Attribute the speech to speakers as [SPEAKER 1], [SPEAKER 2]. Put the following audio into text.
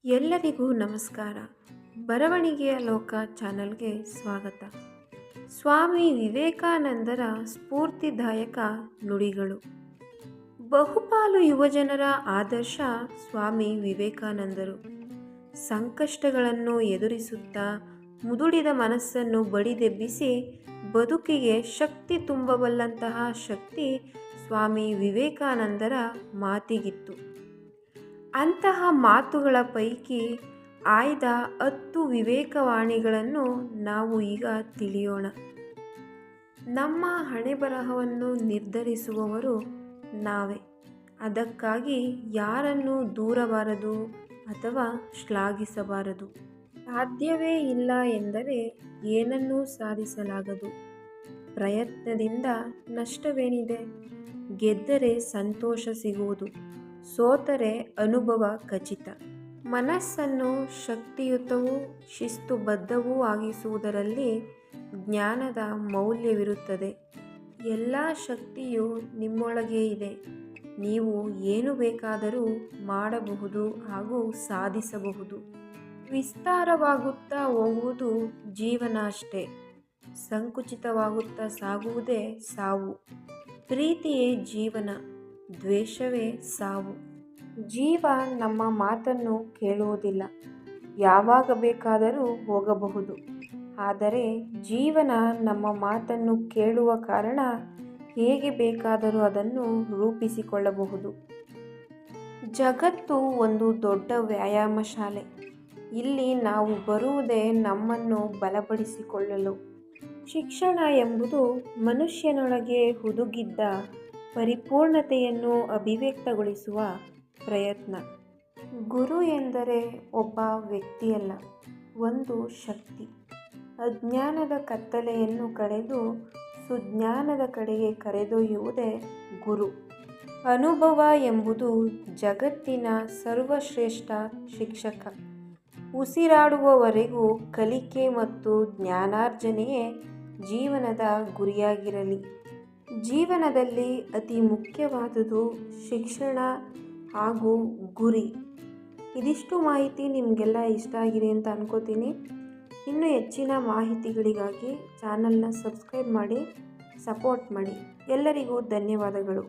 [SPEAKER 1] ಎಲ್ಲರಿಗೂ ನಮಸ್ಕಾರ. ಬರವಣಿಗೆಯ ಲೋಕ ಚಾನಲ್ಗೆ ಸ್ವಾಗತ. ಸ್ವಾಮಿ ವಿವೇಕಾನಂದರ ಸ್ಫೂರ್ತಿದಾಯಕ ನುಡಿಗಳು. ಬಹುಪಾಲು ಯುವಜನರ ಆದರ್ಶ ಸ್ವಾಮಿ ವಿವೇಕಾನಂದರು. ಸಂಕಷ್ಟಗಳನ್ನು ಎದುರಿಸುತ್ತಾ ಮುದುಡಿದ ಮನಸ್ಸನ್ನು ಬಡಿದೆಬ್ಬಿಸಿ ಬದುಕಿಗೆ ಶಕ್ತಿ ತುಂಬಬಲ್ಲಂತಹ ಶಕ್ತಿ ಸ್ವಾಮಿ ವಿವೇಕಾನಂದರ ಮಾತಿಗಿತ್ತು. ಅಂತಹ ಮಾತುಗಳ ಪೈಕಿ ಆಯ್ದ 10 ವಿವೇಕವಾಣಿಗಳನ್ನು ನಾವು ಈಗ ತಿಳಿಯೋಣ. ನಮ್ಮ ಹಣೆಬರಹವನ್ನು ನಿರ್ಧರಿಸುವವರು ನಾವೇ. ಅದಕ್ಕಾಗಿ ಯಾರನ್ನು ದೂರಬಾರದು ಅಥವಾ ಶ್ಲಾಘಿಸಬಾರದು. ಸಾಧ್ಯವೇ ಇಲ್ಲ ಎಂದರೆ ಏನನ್ನೂ ಸಾಧಿಸಲಾಗದು. ಪ್ರಯತ್ನದಿಂದ ನಷ್ಟವೇನಿದೆ? ಗೆದ್ದರೆ ಸಂತೋಷ ಸಿಗುವುದು, ಸೋತರೆ ಅನುಭವ ಖಚಿತ. ಮನಸ್ಸನ್ನು ಶಕ್ತಿಯುತವೂ ಶಿಸ್ತುಬದ್ಧವೂ ಆಗಿಸುವುದರಲ್ಲಿ ಜ್ಞಾನದ ಮೌಲ್ಯವಿರುತ್ತದೆ. ಎಲ್ಲ ಶಕ್ತಿಯೂ ನಿಮ್ಮೊಳಗೆ ಇದೆ. ನೀವು ಏನು ಬೇಕಾದರೂ ಮಾಡಬಹುದು ಹಾಗೂ ಸಾಧಿಸಬಹುದು. ವಿಸ್ತಾರವಾಗುತ್ತಾ ಹೋಗುವುದು ಜೀವನ ಅಷ್ಟೇ. ಸಂಕುಚಿತವಾಗುತ್ತಾ ಸಾಗುವುದೇ ಸಾವು. ಪ್ರೀತಿಯೇ ಜೀವನ, ದ್ವೇಷವೇ ಸಾವು. ಜೀವ ನಮ್ಮ ಮಾತನ್ನು ಕೇಳುವುದಿಲ್ಲ. ಯಾವಾಗ ಬೇಕಾದರೂ ಹೋಗಬಹುದು. ಆದರೆ ಜೀವನ ನಮ್ಮ ಮಾತನ್ನು ಕೇಳುವ ಕಾರಣ ಹೇಗೆ ಬೇಕಾದರೂ ಅದನ್ನು ರೂಪಿಸಿಕೊಳ್ಳಬಹುದು. ಜಗತ್ತು ಒಂದು ದೊಡ್ಡ ವ್ಯಾಯಾಮ ಶಾಲೆ. ಇಲ್ಲಿ ನಾವು ಬರುವುದೇ ನಮ್ಮನ್ನು ಬಲಪಡಿಸಿಕೊಳ್ಳಲು. ಶಿಕ್ಷಣ ಎಂಬುದು ಮನುಷ್ಯನೊಳಗೆ ಹುದುಗಿದ್ದ ಪರಿಪೂರ್ಣತೆಯನ್ನು ಅಭಿವ್ಯಕ್ತಗೊಳಿಸುವ ಪ್ರಯತ್ನ. ಗುರು ಎಂದರೆ ಒಬ್ಬ ವ್ಯಕ್ತಿಯಲ್ಲ, ಒಂದು ಶಕ್ತಿ. ಅಜ್ಞಾನದ ಕತ್ತಲೆಯನ್ನು ಕಳೆದು ಸುಜ್ಞಾನದ ಕಡೆಗೆ ಕರೆದೊಯ್ಯುವುದೇ ಗುರು. ಅನುಭವ ಎಂಬುದು ಜಗತ್ತಿನ ಸರ್ವಶ್ರೇಷ್ಠ ಶಿಕ್ಷಕ. ಉಸಿರಾಡುವವರೆಗೂ ಕಲಿಕೆ ಮತ್ತು ಜ್ಞಾನಾರ್ಜನೆಯೇ ಜೀವನದ ಗುರಿಯಾಗಿರಲಿ. ಜೀವನದಲ್ಲಿ ಅತಿ ಮುಖ್ಯವಾದುದು ಶಿಕ್ಷಣ ಹಾಗೂ ಗುರಿ. ಇದಿಷ್ಟು ಮಾಹಿತಿ ನಿಮಗೆಲ್ಲ ಇಷ್ಟ ಆಗಿದೆ ಅಂತ ಅನ್ಕೋತೀನಿ. ಇನ್ನೂ ಹೆಚ್ಚಿನ ಮಾಹಿತಿಗಳಿಗಾಗಿ ಚಾನಲ್ನ ಸಬ್ಸ್ಕ್ರೈಬ್ ಮಾಡಿ, ಸಪೋರ್ಟ್ ಮಾಡಿ. ಎಲ್ಲರಿಗೂ ಧನ್ಯವಾದಗಳು.